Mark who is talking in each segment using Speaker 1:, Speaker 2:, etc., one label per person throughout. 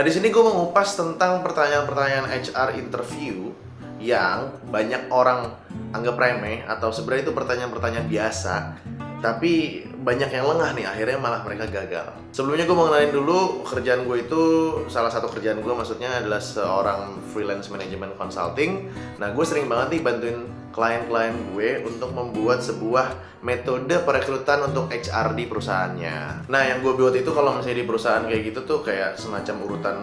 Speaker 1: di sini gue mau ngupas tentang pertanyaan-pertanyaan HR interview yang banyak orang anggap remeh atau sebenarnya itu pertanyaan-pertanyaan biasa, tapi banyak yang lengah nih, akhirnya malah mereka gagal. Sebelumnya gue mau kenalin dulu kerjaan gue itu, salah satu kerjaan gue maksudnya adalah seorang freelance management consulting. Nah, gue sering banget nih bantuin klien-klien gue untuk membuat sebuah metode perekrutan untuk HR di perusahaannya. Nah, yang gue buat itu kalau misalnya di perusahaan kayak gitu tuh kayak semacam urutan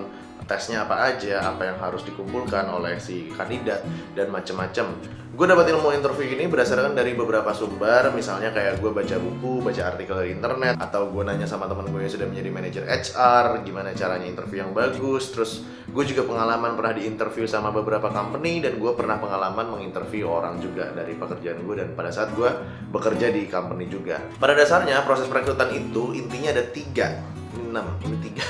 Speaker 1: tesnya apa aja, apa yang harus dikumpulkan oleh si kandidat, dan macem-macem. Gue dapat ilmu interview ini berdasarkan dari beberapa sumber, misalnya kayak gue baca buku, baca artikel dari internet, atau gue nanya sama teman gue yang sudah menjadi manajer HR, gimana caranya interview yang bagus. Terus gue juga pengalaman pernah diinterview sama beberapa company, dan gue pernah pengalaman menginterview orang juga dari pekerjaan gue, dan pada saat gue bekerja di company juga. Pada dasarnya proses perekrutan itu intinya ada tiga. Ini tiga.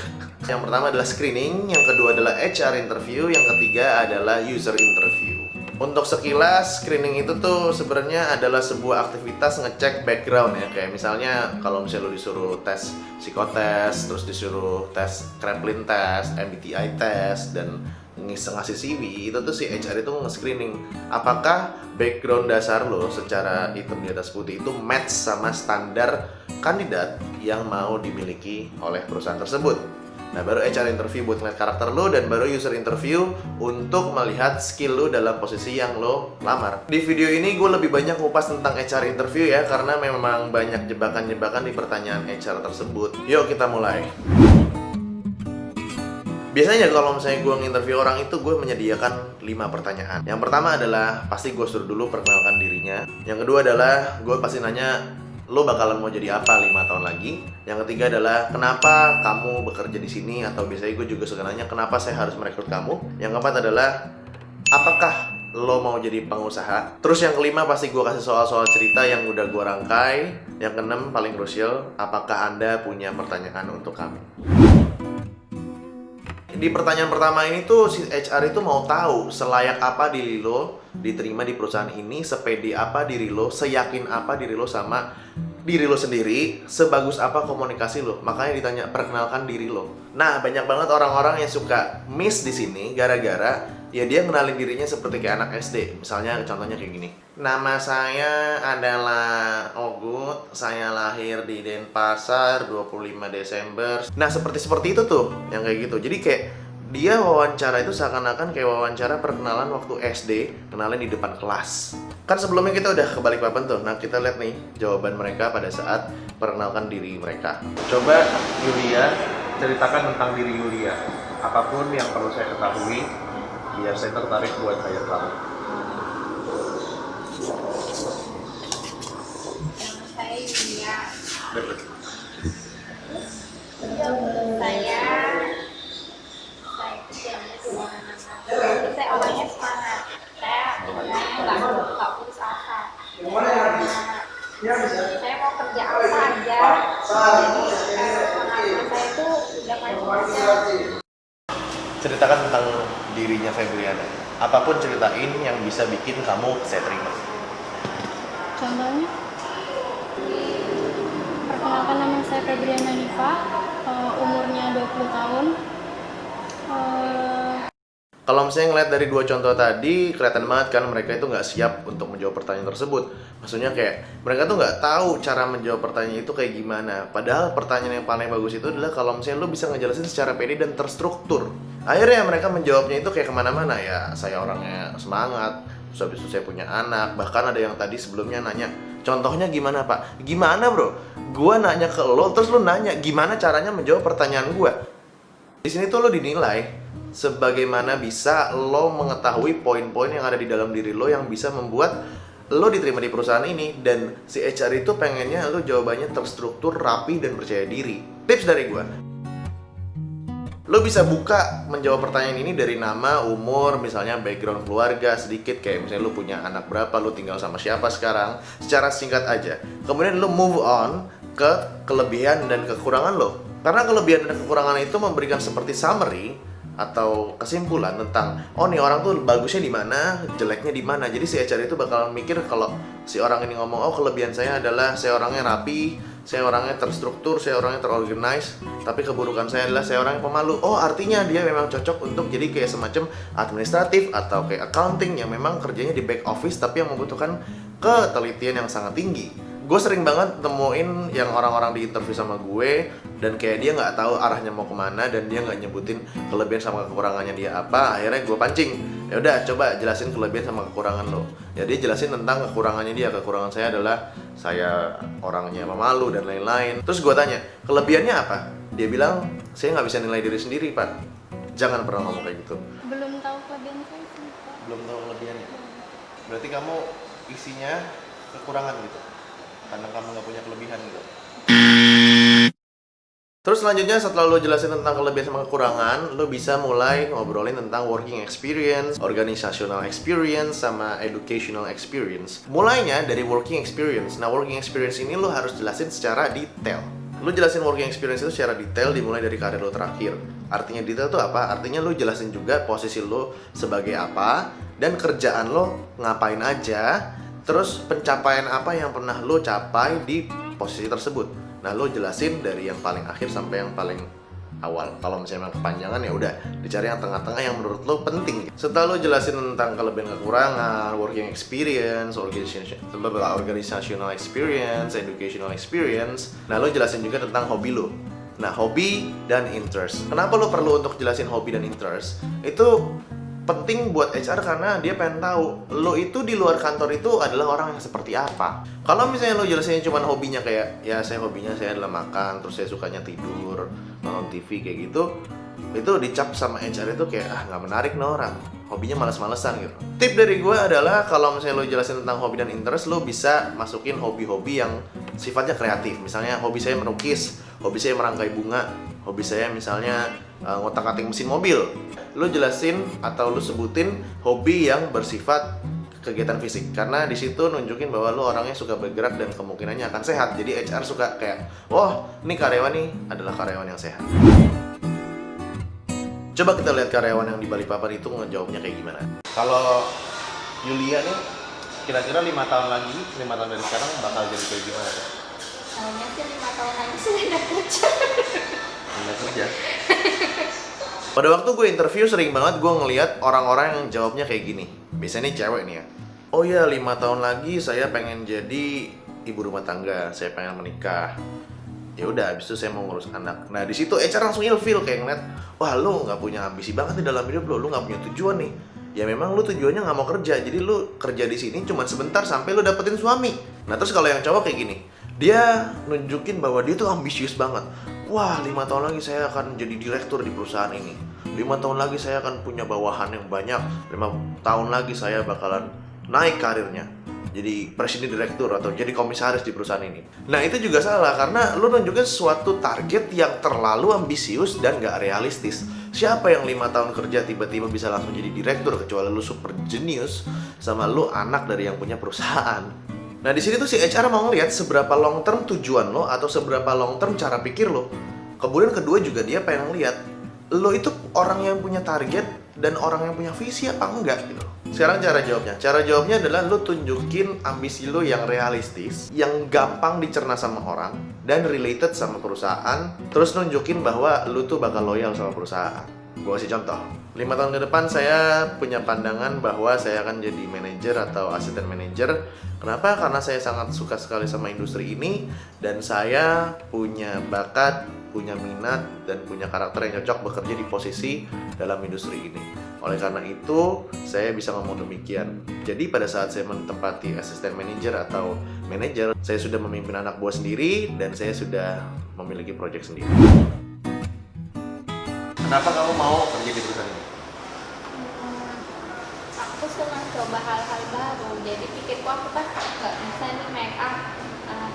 Speaker 1: Yang pertama adalah screening, yang kedua adalah HR interview, yang ketiga adalah user interview. Untuk sekilas, screening itu tuh sebenarnya adalah sebuah aktivitas ngecek background ya. Kayak misalnya kalau misalnya lo disuruh tes psikotes, terus disuruh tes Kraepelin test, MBTI test, dan ngasih CV, itu tuh si HR itu nge-screening apakah background dasar lo secara hitam di atas putih itu match sama standar kandidat yang mau dimiliki oleh perusahaan tersebut. Nah, baru HR interview buat ngeliat karakter lo, dan baru user interview untuk melihat skill lo dalam posisi yang lo lamar. Di video ini gue lebih banyak ngupas tentang HR interview ya, karena memang banyak jebakan-jebakan di pertanyaan HR tersebut. Yuk kita mulai. Biasanya kalau misalnya gue nginterview orang itu, gue menyediakan 5 pertanyaan. Yang pertama adalah pasti gue suruh dulu perkenalkan dirinya. Yang kedua adalah gue pasti nanya, lo bakalan mau jadi apa 5 tahun lagi. Yang ketiga adalah kenapa kamu bekerja di sini, atau biasanya gue juga suka nanya kenapa saya harus merekrut kamu. Yang keempat adalah apakah lo mau jadi pengusaha. Terus yang kelima pasti gue kasih soal-soal cerita yang udah gue rangkai. Yang keenam paling krusial, apakah anda punya pertanyaan untuk kami. Di pertanyaan pertama ini tuh si HR itu mau tahu selayak apa diri lo diterima di perusahaan ini, sepede apa diri lo, seyakin apa diri lo sama diri lo sendiri, sebagus apa komunikasi lo. Makanya ditanya perkenalkan diri lo. Nah, banyak banget orang-orang yang suka miss di sini gara-gara ya dia kenalin dirinya seperti kayak anak SD. Misalnya contohnya kayak gini. Nama saya adalah Ogut, saya lahir di Denpasar 25 Desember. Nah, seperti itu tuh yang kayak gitu. Jadi kayak dia wawancara itu seakan-akan kayak wawancara perkenalan waktu SD, kenalin di depan kelas. Kan sebelumnya kita udah ke Balikpapan tuh. Nah, kita lihat nih jawaban mereka pada saat perkenalkan diri mereka. Coba Yulia, ceritakan tentang diri Yulia. Apapun yang perlu saya ketahui biar saya tertarik buat hire kamu.
Speaker 2: Saya Yulia.
Speaker 1: Betul.
Speaker 2: Saya orangnya semangat. Saya orangnya nggak putus asa. Saya mau kerja apa aja. Jadi pengalaman saya itu udah macam-macam.
Speaker 1: Ceritakan tentang dirinya Febriana. Apapun ceritain yang bisa bikin kamu saya terima.
Speaker 3: Contohnya, perkenalkan nama saya Febriana Niva, umurnya 20 tahun.
Speaker 1: Kalau misalnya ngeliat dari 2 contoh tadi, kelihatan banget kan mereka itu nggak siap untuk menjawab pertanyaan tersebut. Maksudnya kayak mereka tuh nggak tahu cara menjawab pertanyaan itu kayak gimana. Padahal pertanyaan yang paling bagus itu adalah kalau misalnya lo bisa ngejelasin secara pede dan terstruktur. Akhirnya mereka menjawabnya itu kayak kemana-mana ya. Saya orangnya semangat, terus habis itu saya punya anak. Bahkan ada yang tadi sebelumnya nanya, contohnya gimana pak? Gimana bro? Gua nanya ke lo, terus lo nanya gimana caranya menjawab pertanyaan gua. Di sini tuh lo dinilai sebagaimana bisa lo mengetahui poin-poin yang ada di dalam diri lo yang bisa membuat lo diterima di perusahaan ini. Dan si HR itu pengennya lo jawabannya terstruktur, rapi, dan percaya diri. Tips dari gue, lo bisa buka menjawab pertanyaan ini dari nama, umur, misalnya background keluarga sedikit, kayak misalnya lo punya anak berapa, lo tinggal sama siapa sekarang, secara singkat aja. Kemudian lo move on ke kelebihan dan kekurangan lo. Karena kelebihan dan kekurangan itu memberikan seperti summary atau kesimpulan tentang oh nih orang tuh bagusnya di mana, jeleknya di mana. Jadi si HR itu bakal mikir kalau si orang ini ngomong oh kelebihan saya adalah saya orangnya rapi, saya orangnya terstruktur, saya orangnya terorganize, tapi keburukan saya adalah saya orang yang pemalu. Oh, artinya dia memang cocok untuk jadi kayak semacam administratif atau kayak accounting yang memang kerjanya di back office tapi yang membutuhkan ketelitian yang sangat tinggi. Gue sering banget temuin yang orang-orang di interview sama gue dan kayak dia nggak tahu arahnya mau kemana dan dia nggak nyebutin kelebihan sama kekurangannya dia apa. Akhirnya gue pancing, ya udah coba jelasin kelebihan sama kekurangan lo. Ya dia jelasin tentang kekurangannya dia. Kekurangan saya adalah saya orangnya pemalu dan lain-lain. Terus gue tanya, kelebihannya apa? Dia bilang, saya nggak bisa nilai diri sendiri, Pak. Jangan pernah ngomong kayak gitu.
Speaker 3: Belum tahu kelebihan saya sih, Pak.
Speaker 1: Belum tahu kelebihannya. Berarti kamu isinya kekurangan gitu, karena kamu nggak punya kelebihan gitu. Terus selanjutnya setelah lo jelasin tentang kelebihan sama kekurangan, lo bisa mulai ngobrolin tentang working experience, organizational experience, sama educational experience. Mulainya dari working experience. Nah, working experience ini lo harus jelasin secara detail. Lo jelasin working experience itu secara detail dimulai dari karir lo terakhir. Artinya detail itu apa? Artinya lo jelasin juga posisi lo sebagai apa, dan kerjaan lo ngapain aja, terus pencapaian apa yang pernah lo capai di posisi tersebut. Nah, lo jelasin dari yang paling akhir sampai yang paling awal. Kalau misalnya memang kepanjangan ya udah dicari yang tengah-tengah yang menurut lo penting. Setelah lo jelasin tentang kelebihan kekurangan, working experience, organizational experience, educational experience, nah lo jelasin juga tentang hobi lo. Nah, hobi dan interest. Kenapa lo perlu untuk jelasin hobi dan interest? Itu penting buat HR karena dia pengen tahu lo itu di luar kantor itu adalah orang yang seperti apa. Kalau misalnya lo jelasin cuma hobinya kayak ya saya hobinya saya adalah makan, terus saya sukanya tidur, nonton TV kayak gitu, itu dicap sama HR itu kayak nggak menarik no orang, hobinya males-malesan gitu. Tip dari gue adalah kalau misalnya lo jelasin tentang hobi dan interest, lo bisa masukin hobi-hobi yang sifatnya kreatif. Misalnya hobi saya melukis, hobi saya merangkai bunga, hobi saya misalnya ngotak-ngatik mesin mobil. Lo jelasin atau lo sebutin hobi yang bersifat kegiatan fisik, karena di situ nunjukin bahwa lo orangnya suka bergerak dan kemungkinannya akan sehat. Jadi HR suka kayak, wah ini karyawan nih adalah karyawan yang sehat. Coba kita lihat karyawan yang di Balikpapan itu ngejawabnya kayak gimana. Kalau Yulia nih, kira-kira 5 tahun lagi, 5 tahun dari sekarang bakal jadi kayak gimana?
Speaker 2: Soalnya sih 5 tahun lagi sudah ada kerja.
Speaker 1: Nggak kerja. Pada waktu gue interview sering banget gue ngelihat orang-orang yang jawabnya kayak gini. Biasanya nih cewek nih ya. Oh ya 5 tahun lagi saya pengen jadi ibu rumah tangga, saya pengen menikah. Ya udah, habis itu saya mau ngurus anak. Nah di situ HR langsung ilfeel kayak ngeliat, wah lu nggak punya ambisi banget nih dalam hidup lu nggak punya tujuan nih. Ya memang lu tujuannya nggak mau kerja, jadi lu kerja di sini cuma sebentar sampai lu dapetin suami. Nah terus kalau yang cowok kayak gini, dia nunjukin bahwa dia tuh ambisius banget. Wah 5 tahun lagi saya akan jadi direktur di perusahaan ini, 5 tahun lagi saya akan punya bawahan yang banyak, 5 tahun lagi saya bakalan naik karirnya jadi presiden direktur atau jadi komisaris di perusahaan ini. Nah itu juga salah karena lu nunjukin suatu target yang terlalu ambisius dan gak realistis. Siapa yang 5 tahun kerja tiba-tiba bisa langsung jadi direktur kecuali lu super genius sama lu anak dari yang punya perusahaan. Nah di sini tuh si HR mau ngeliat seberapa long term tujuan lo atau seberapa long term cara pikir lo. Kemudian kedua juga dia pengen ngeliat lo itu orang yang punya target dan orang yang punya visi apa enggak gitu. Sekarang cara jawabnya. Cara jawabnya adalah lo tunjukin ambisi lo yang realistis, yang gampang dicerna sama orang dan related sama perusahaan. Terus nunjukin bahwa lo tuh bakal loyal sama perusahaan. Gue kasih contoh. 5 tahun ke depan saya punya pandangan bahwa saya akan jadi manajer atau asisten manajer. Kenapa? Karena saya sangat suka sekali sama industri ini dan saya punya bakat, punya minat, dan punya karakter yang cocok bekerja di posisi dalam industri ini. Oleh karena itu, saya bisa ngomong demikian. Jadi pada saat saya menempati asisten manajer atau manajer, saya sudah memimpin anak buah sendiri dan saya sudah memiliki proyek sendiri. Kenapa kamu mau kerja di perusahaan ini?
Speaker 2: Aku senang coba hal-hal baru. Jadi pikirku aku kan nggak bisa nih make up.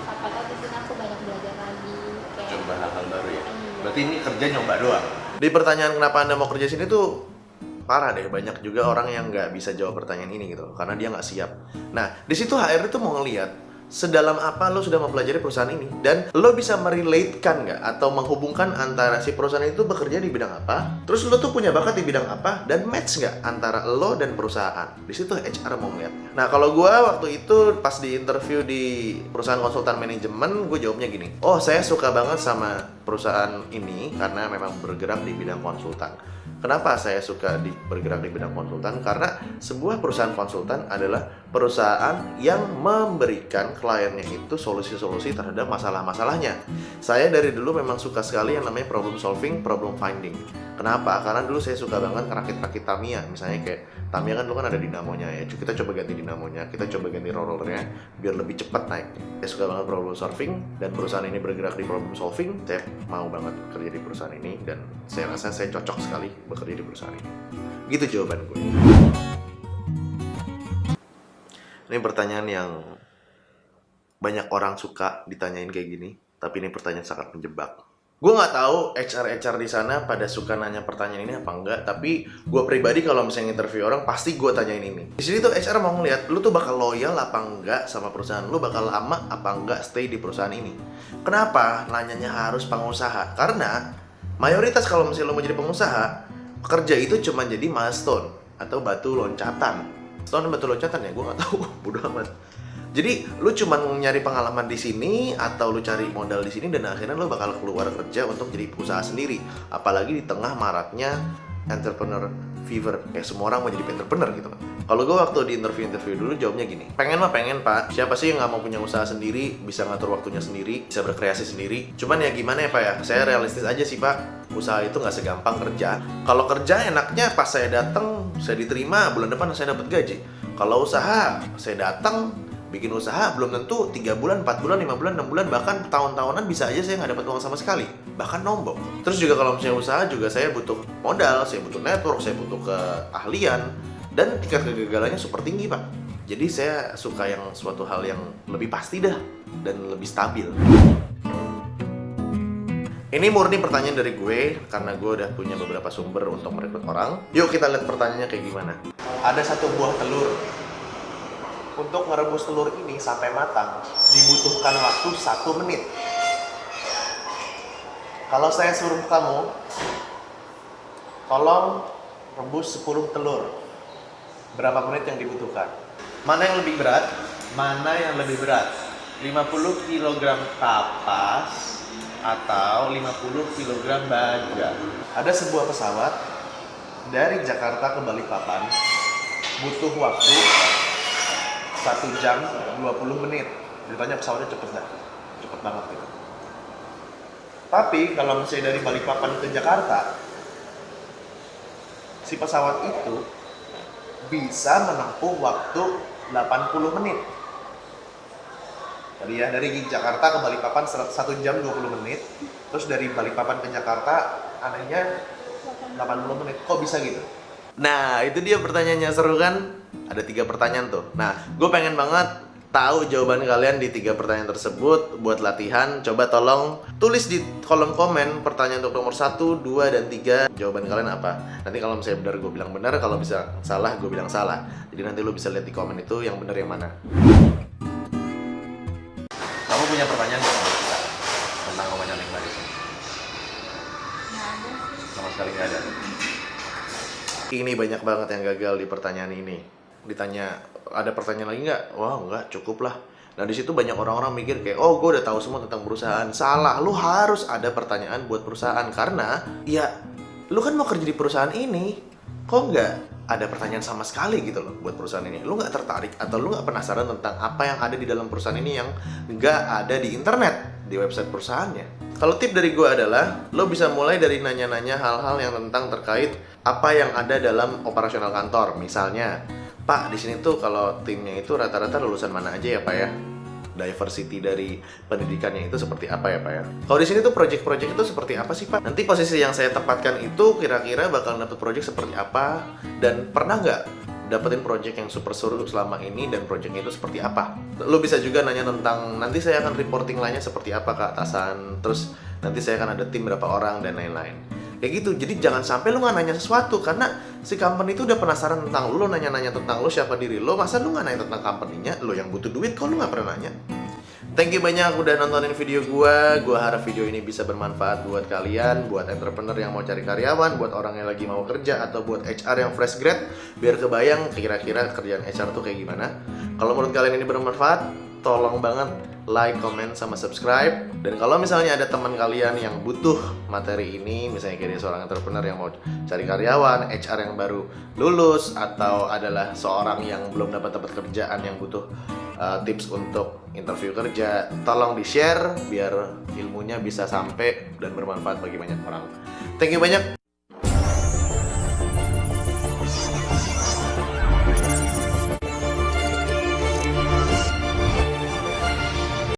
Speaker 2: Siapa tahu di sini aku banyak belajar lagi. Kayak
Speaker 1: Coba hal-hal baru ya?
Speaker 2: Iya.
Speaker 1: Berarti ini kerja nyoba doang? Di pertanyaan kenapa Anda mau kerja sini tuh parah deh, banyak juga orang yang nggak bisa jawab pertanyaan ini gitu karena dia nggak siap. Nah, di situ HR itu mau ngelihat sedalam apa lo sudah mempelajari perusahaan ini, dan lo bisa merelatekan nggak atau menghubungkan antara si perusahaan itu bekerja di bidang apa, terus lo tuh punya bakat di bidang apa, dan match nggak antara lo dan perusahaan. Di situ HR mau ngeliat. Nah, kalau gue waktu itu pas di interview di perusahaan konsultan manajemen, gue jawabnya gini, oh saya suka banget sama perusahaan ini karena memang bergerak di bidang konsultan. Kenapa saya suka bergerak di bidang konsultan? Karena sebuah perusahaan konsultan adalah perusahaan yang memberikan kliennya itu solusi-solusi terhadap masalah-masalahnya. Saya dari dulu memang suka sekali yang namanya problem solving, problem finding. Kenapa? Karena dulu saya suka banget ngerakit-rakit Tamiya. Misalnya kayak Tamiya kan dulu kan ada dinamonya ya. Kita coba ganti dinamonya, kita coba ganti rollernya biar lebih cepat naiknya. Saya suka banget problem solving, dan perusahaan ini bergerak di problem solving. Saya mau banget kerja di perusahaan ini, dan saya rasa saya cocok sekali bekerja di perusahaan ini. Gitu jawaban gue. Ini pertanyaan yang banyak orang suka ditanyain kayak gini, tapi ini pertanyaan sangat menjebak. Gue nggak tahu HR di sana pada suka nanya pertanyaan ini apa enggak, tapi gue pribadi kalau misalnya interview orang pasti gue tanyain ini. Di sini tuh HR mau ngeliat lu tuh bakal loyal apa enggak sama perusahaan, lu bakal lama apa enggak stay di perusahaan ini. Kenapa nanyanya harus pengusaha? Karena mayoritas kalau misalnya lu mau jadi pengusaha, kerja itu cuma jadi milestone atau batu loncatan. Milestone batu loncatan ya, gue nggak tahu, bodo amat. Jadi lu cuma nyari pengalaman di sini atau lu cari modal di sini, dan akhirnya lu bakal keluar kerja untuk jadi usaha sendiri. Apalagi di tengah maraknya entrepreneur fever, kayak semua orang mau jadi entrepreneur gitu kan. Kalau gue waktu di interview dulu jawabnya gini, pengen pak, siapa sih yang nggak mau punya usaha sendiri, bisa ngatur waktunya sendiri, bisa berkreasi sendiri. Cuman ya gimana ya pak ya, saya realistis aja sih pak, usaha itu nggak segampang kerja. Kalau kerja enaknya pas saya datang, saya diterima, bulan depan saya dapat gaji. Kalau usaha, saya datang, bikin usaha belum tentu 3 bulan, 4 bulan, 5 bulan, 6 bulan, bahkan tahun-tahunan bisa aja saya nggak dapat uang sama sekali, bahkan nombok. Terus juga kalau misalnya usaha juga saya butuh modal, saya butuh network, saya butuh keahlian, dan tingkat kegagalannya super tinggi pak. Jadi saya suka yang suatu hal yang lebih pasti dah dan lebih stabil. Ini murni pertanyaan dari gue, karena gue udah punya beberapa sumber untuk merekrut orang. Yuk kita lihat pertanyaannya kayak gimana. Ada satu buah telur. Untuk merebus telur ini sampai matang dibutuhkan waktu 1 menit. Kalau saya suruh kamu, tolong rebus 10 telur, berapa menit yang dibutuhkan? Mana yang lebih berat? Mana yang lebih berat? 50 kg kapas atau 50 kg baja? Ada sebuah pesawat dari Jakarta ke Balikpapan butuh waktu 1 jam 20 menit. Ceritanya pesawatnya cepet banget gitu. Tapi kalau misalnya dari Balikpapan ke Jakarta, si pesawat itu bisa menempuh waktu 80 menit. Jadi ya, dari Jakarta ke Balikpapan 1 jam 20 menit. Terus dari Balikpapan ke Jakarta, anehnya 80 menit. Kok bisa gitu? Nah, itu dia pertanyaannya, seru kan? Ada 3 pertanyaan tuh. Nah, gue pengen banget tahu jawaban kalian di 3 pertanyaan tersebut. Buat latihan, coba tolong tulis di kolom komen pertanyaan untuk nomor 1, 2, dan 3. Jawaban kalian apa? Nanti kalau misalnya benar, gue bilang benar. Kalau bisa salah, gue bilang salah. Jadi nanti lo bisa lihat di komen itu yang benar yang mana. Kamu punya pertanyaan nggak sama kita tentang ngomongnya lingkungan di sini?
Speaker 2: Nggak ada sih.
Speaker 1: Sama sekali nggak ada. Ini banyak banget yang gagal di pertanyaan ini. Ditanya, ada pertanyaan lagi nggak? Wah, nggak, cukup lah. Nah, di situ banyak orang-orang mikir kayak, oh, gue udah tahu semua tentang perusahaan. Salah, lu harus ada pertanyaan buat perusahaan. Karena, ya, lu kan mau kerja di perusahaan ini, kok nggak ada pertanyaan sama sekali gitu loh buat perusahaan ini? Lu nggak tertarik atau lu nggak penasaran tentang apa yang ada di dalam perusahaan ini yang nggak ada di internet, di website perusahaannya? Kalau tip dari gue adalah, lo bisa mulai dari nanya-nanya hal-hal yang tentang terkait apa yang ada dalam operasional kantor. Misalnya, Pak, di sini tuh kalau timnya itu rata-rata lulusan mana aja ya Pak ya? Diversity dari pendidikannya itu seperti apa ya Pak ya? Kalau di sini tuh project-project itu seperti apa sih Pak? Nanti posisi yang saya tempatkan itu kira-kira bakal dapet project seperti apa? Dan pernah nggak dapetin project yang super seru selama ini, dan projectnya itu seperti apa? Lo bisa juga nanya tentang nanti saya akan reporting lainnya seperti apa ke atasan, terus nanti saya akan ada tim berapa orang dan lain-lain. Kayak gitu. Jadi jangan sampai lo nggak nanya sesuatu, karena si company itu udah penasaran tentang lo nanya-nanya tentang lo, siapa diri lo. Masa lo nggak nanya tentang company-nya? Lo yang butuh duit kok lo nggak pernah nanya? Thank you banyak udah nontonin video gua. Gua harap video ini bisa bermanfaat buat kalian, buat entrepreneur yang mau cari karyawan, buat orang yang lagi mau kerja, atau buat HR yang fresh grad, biar kebayang kira-kira kerjaan HR tuh kayak gimana. Kalau menurut kalian ini bermanfaat, tolong banget like, comment, sama subscribe. Dan kalau misalnya ada teman kalian yang butuh materi ini, misalnya kayak dia seorang entrepreneur yang mau cari karyawan, HR yang baru lulus, atau adalah seorang yang belum dapat kerjaan yang butuh tips untuk interview kerja, tolong di-share biar ilmunya bisa sampai dan bermanfaat bagi banyak orang. Thank you banyak.